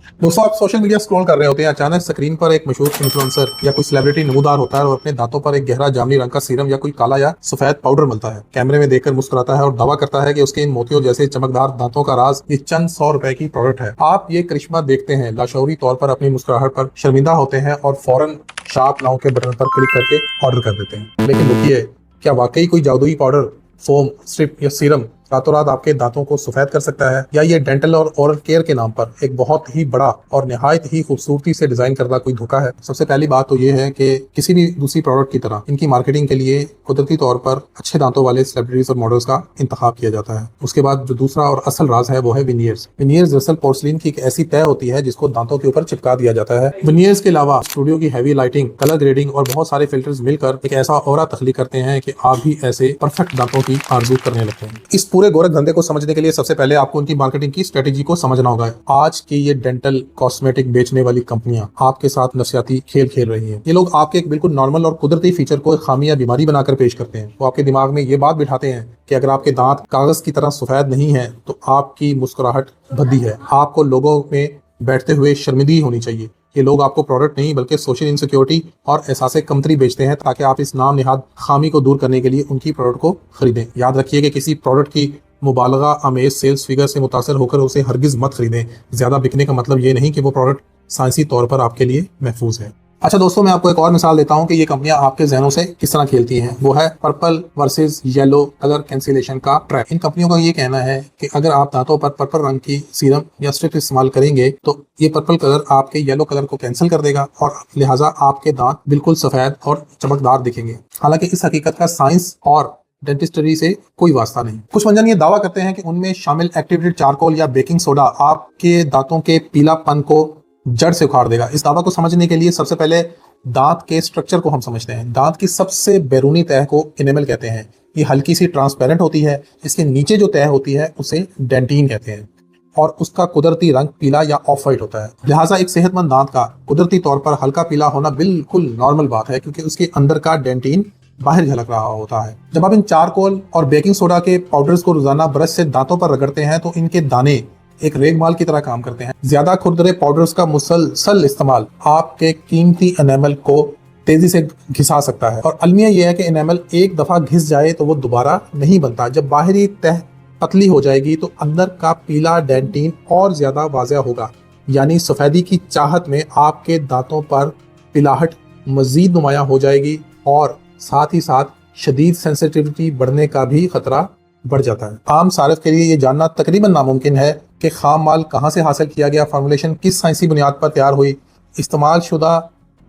दोस्तों, आप social media scroll कर रहे होते हैं, अचानक स्क्रीन पर एक मशहूर इन्फ्लुएंसर या कोई सेलिब्रिटी नमूदार होता है और अपने दांतों पर एक गहरा जामुनी रंग का सीरम या कोई काला या सफेद पाउडर मलता है। कैमरे में देखकर मुस्कुराता है और दावा करता है कि उसके इन मोतियों जैसे चमकदार दांतों का राज ये चंद 100 रुपए की प्रोडक्ट है। आप ये करिश्मा देखते हैं, लाशौरी तौर पर अपनी मुस्कुराहट पर शर्मिंदा होते हैं और फौरन शार्प नाउ के बटन पर क्लिक करके ऑर्डर कर देते हैं। लेकिन रुकिए, क्या वाकई कोई जादुई पाउडर, फोम, स्ट्रिप या सीरम रातों रात आपके दांतों को सफेद कर सकता है, या ये डेंटल और ओरल केयर के नाम पर एक बहुत ही बड़ा और निहायत ही खूबसूरती से डिजाइन करना कोई धोखा है? सबसे पहली बात तो ये है कि किसी भी दूसरी प्रोडक्ट की तरह इनकी मार्केटिंग के लिए कुदरती तौर पर अच्छे दांतों वाले सेलिब्रिटीज और मॉडल्स का इंतखाब किया जाता है। उसके बाद जो दूसरा और असल राज है वो है विनियर्स। विनियर्स दरअसल पोर्सलिन की एक ऐसी तय होती है जिसको दांतों के ऊपर चिपका दिया जाता है। विनियर्स के अलावा स्टूडियो की हैवी लाइटिंग, कलर ग्रेडिंग और बहुत सारे फिल्टर्स मिलकर एक ऐसा ऑरा तख्लीक करते हैं कि आप भी ऐसे परफेक्ट दांतों की आरज़ू करने लगते हैं। इस पूरे गोरख धंधे को समझने के लिए सबसे पहले आपको उनकी मार्केटिंग की स्ट्रेटेजी को समझना होगा। आज की ये डेंटल कॉस्मेटिक बेचने वाली कंपनियां आपके साथ नफसियाती खेल खेल रही हैं। ये लोग आपके एक बिल्कुल नॉर्मल और कुदरती फीचर को खामी या बीमारी बनाकर पेश करते हैं। वो आपके दिमाग में ये बात बिठाते हैं कि अगर आपके दांत कागज की तरह सफेद नहीं है तो आपकी मुस्कुराहट भद्दी है, आपको लोगों में बैठते हुए शर्मिंदगी होनी चाहिए। ये लोग आपको प्रोडक्ट नहीं बल्कि सोशल इनसिक्योरिटी और एहसास कमतरी बेचते हैं ताकि आप इस नाम निहाद खामी को दूर करने के लिए उनकी प्रोडक्ट को खरीदें। याद रखिए कि किसी प्रोडक्ट की मुबालगा आमेज सेल्स फिगर से मुतासर होकर उसे हरगिज मत खरीदें। ज्यादा बिकने का मतलब ये नहीं कि वो प्रोडक्ट साइंसी तौर पर आपके लिए महफूज है। अच्छा दोस्तों, मैं आपको एक और मिसाल देता हूं कि ये कंपनियां आपके जहनों से किस तरह खेलती हैं। वो है purple versus yellow colour cancellation का ट्रैप। इन कंपनियों का ये कहना है कि अगर आप दांतों पर पर्पल रंग की सीरम या स्ट्रिप इस्तेमाल करेंगे तो ये पर्पल कलर आपके येलो कलर को कैंसिल कर देगा और लिहाजा आपके दांत बिल्कुल सफेद और चमकदार दिखेंगे। हालांकि इस हकीकत का साइंस और डेंटिस्ट्री से कोई वास्ता नहीं। कुछ मंजन ये दावा करते हैं कि उनमें शामिल एक्टिवेटेड चारकोल या बेकिंग सोडा आपके दांतों के पीलापन को जड़ से उखाड़ देगा। इस दावा को समझने के लिए सबसे पहले दांत के स्ट्रक्चर को हम समझते हैं। दांत की सबसे बैरूनी तह को इनेमल कहते हैं। ये हल्की सी ट्रांसपेरेंट होती है। इसके नीचे जो तह होती है उसे डेंटिन कहते हैं और उसका कुदरती रंग पीला या ऑफ वाइट होता है। लिहाजा एक सेहतमंद दांत का कुदरती तौर पर हल्का पीला होना बिल्कुल नॉर्मल बात है, क्योंकि उसके अंदर का डेंटिन बाहर झलक रहा होता है। जब आप इन चारकोल और बेकिंग सोडा के पाउडर्स को रोजाना ब्रश से दांतों पर रगड़ते हैं तो इनके दाने एक रेगमाल की तरह काम करते हैं। ज्यादा खुरदरे पाउडर्स का मुसलसल इस्तेमाल आपके कीमती एनेमल को तेजी से घिसा सकता है और अलमिया यह है कि एनेमल एक दफा घिस जाए तो वो दोबारा नहीं बनता। जब बाहरी तह पतली हो जाएगी तो अंदर का पीला डेंटिन और ज्यादा वाज़ेह होगा, यानी सफेदी की चाहत में आपके दांतों पर पिलाहट मजीद नुमाया हो जाएगी और साथ ही साथ शदीद सेंसिटिविटी बढ़ने का भी खतरा बढ़ जाता है। आम सारिफ के लिए ये जानना तकरीबन नामुमकिन है कि खाम माल कहाँ से हासिल किया गया, फार्मूलेशन किस साइंसी बुनियाद पर तैयार हुई, इस्तेमाल शुदा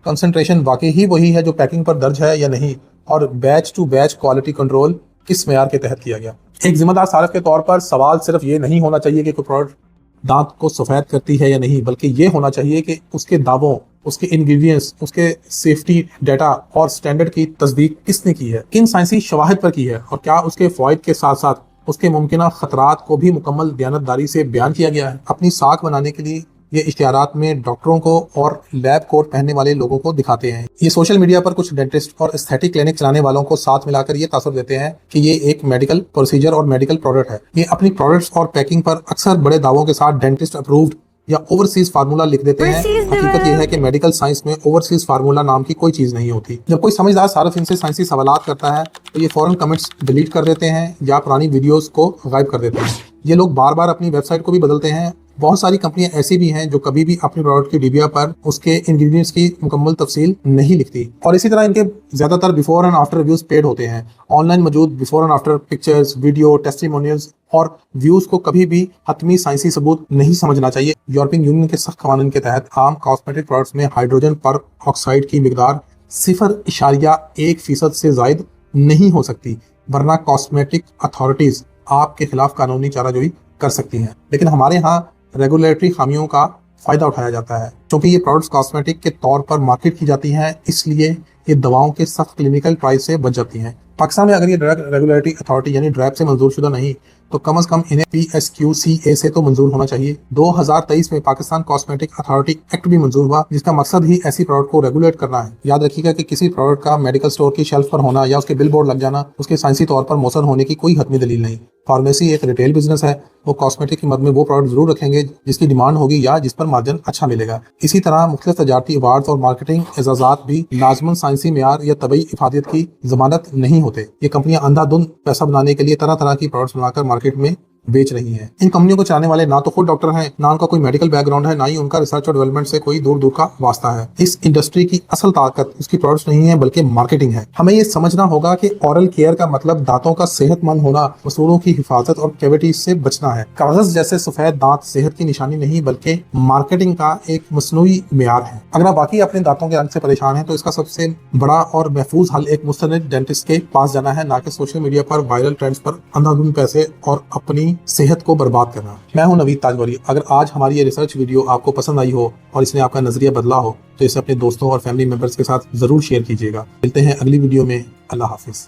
कंसंट्रेशन वाकई ही वही है जो पैकिंग पर दर्ज है या नहीं, और batch to batch quality control किस मेयार के तहत किया गया। एक जिम्मेदार सारिफ के तौर पर सवाल सिर्फ ये नहीं होना चाहिए कि कोई प्रोडक्ट दांत को सफेद करती है या नहीं, बल्कि ये होना चाहिए कि उसके दावों, उसके इंग्रेडिएंट्स, उसके सेफ्टी डाटा और स्टैंडर्ड की तस्दीक किसने की है, किन साइंसी शवाहिद पर की है, और क्या उसके फ़वाइद के साथ साथ उसके मुमकिन खतरात को भी मुकम्मल दयानतदारी से बयान किया गया है। अपनी साख बनाने के लिए ये इश्तिहारात में डॉक्टरों को और लैब कोट पहनने वाले लोगों को दिखाते हैं। ये सोशल मीडिया पर कुछ डेंटिस्ट और एस्थेटिक क्लिनिक चलाने वालों को साथ मिलाकर ये तासुर देते हैं कि ये एक मेडिकल प्रोसीजर और मेडिकल प्रोडक्ट है। ये अपनी प्रोडक्ट्स और पैकिंग पर अक्सर बड़े दावों के साथ डेंटिस्ट अप्रूव्ड या ओवरसीज फार्मूला लिख देते हैं। हकीकत यह है कि मेडिकल साइंस में ओवरसीज फार्मूला नाम की कोई चीज नहीं होती। जब कोई समझदार सारिफ इनसे साइंसी सवालात करता है तो ये फौरन कमेंट्स डिलीट कर देते हैं या पुरानी वीडियोस को गायब कर देते हैं। ये लोग बार बार अपनी वेबसाइट को भी बदलते हैं। बहुत सारी कंपनियां ऐसी भी हैं जो कभी भी अपने प्रोडक्ट की डिबिया पर उसके इंग्रेडिएंट्स की मुकम्मल तफसील नहीं लिखती, और इसी तरह इनके ज्यादातर before and after reviews paid होते हैं। ऑनलाइन मौजूद before and after pictures, video, testimonials और व्यूज को कभी भी हतमी साइंसी सबूत नहीं समझना चाहिए। यूरोपियन यूनियन के सख्त कानून के तहत आम कॉस्मेटिक प्रोडक्ट्स में हाइड्रोजन पर ऑक्साइड की मिकदार 0.1% से जायद नहीं हो सकती, वरना कॉस्मेटिक अथॉरिटीज आपके खिलाफ कानूनी चाराजोई कर सकती हैं। लेकिन हमारे यहाँ रेगुलेटरी खामियों का फायदा उठाया जाता है। क्योंकि ये प्रोडक्ट्स कॉस्मेटिक के तौर पर मार्केट की जाती हैं, इसलिए ये दवाओं के सख्त क्लिनिकल ट्रायल से बच जाती हैं। पाकिस्तान में अगर ये ड्रग रेगुलेटरी अथॉरिटी यानी ड्रैब से मंजूर शुदा नहीं तो कम से कम इन्हें PSQCA से तो मंजूर होना चाहिए। 2023 में पाकिस्तान कॉस्मेटिक अथॉरिटी एक्ट भी मंजूर हुआ, जिसका मकसद ही ऐसी प्रोडक्ट को रेगुलेट करना है। याद रखिएगा कि किसी प्रोडक्ट का मेडिकल स्टोर की शेल्फ पर होना या उसके बिल बोर्ड लग जाना उसके साइंसी तौर पर मौसर होने की कोई हतमी दलील नहीं। फार्मेसी एक रिटेल बिजनेस है, वो कॉस्मेटिक की मद में वो प्रोडक्ट जरूर रखेंगे जिसकी डिमांड होगी या जिस पर मार्जिन अच्छा मिलेगा। इसी तरह मुख्तलिफ तजारती अवार्ड और मार्केटिंग एजाजात भी लाजमन साइंसी मेयार या तबई इफादियत की जमानत नहीं होते। ये कंपनियां अंधाधुंध पैसा बनाने के लिए तरह तरह की प्रोडक्ट्स बनाकर मार्केट में बेच रही हैं। इन कंपनियों को चलाने वाले ना तो खुद डॉक्टर हैं, ना उनका कोई मेडिकल बैकग्राउंड है, ना ही उनका रिसर्च और डेवलपमेंट से कोई दूर दूर का वास्ता है। इस इंडस्ट्री की असल ताकत उसकी प्रोडक्ट्स नहीं है बल्कि मार्केटिंग है। हमें ये समझना होगा कि ओरल केयर का मतलब दांतों का सेहतमंद होना, मसूड़ों की हिफाजत और कैविटीज से बचना है। कागज जैसे सफेद दांत सेहत की निशानी नहीं बल्कि मार्केटिंग का एक मसनूई मेयार है। अगर आप बाकी अपने दांतों के रंग से परेशान हैं तो इसका सबसे बड़ा और महफूज हल एक मुस्तनिद डेंटिस्ट के पास जाना है, ना कि सोशल मीडिया पर वायरल ट्रेंड्स पर अंधाधुंध पैसे और अपनी सेहत को बर्बाद करना। मैं हूं नवीद ताजवारी। अगर आज हमारी ये रिसर्च वीडियो आपको पसंद आई हो और इसने आपका नजरिया बदला हो तो इसे अपने दोस्तों और फैमिली मेंबर्स के साथ जरूर शेयर कीजिएगा। मिलते हैं अगली वीडियो में। अल्लाह हाफिज।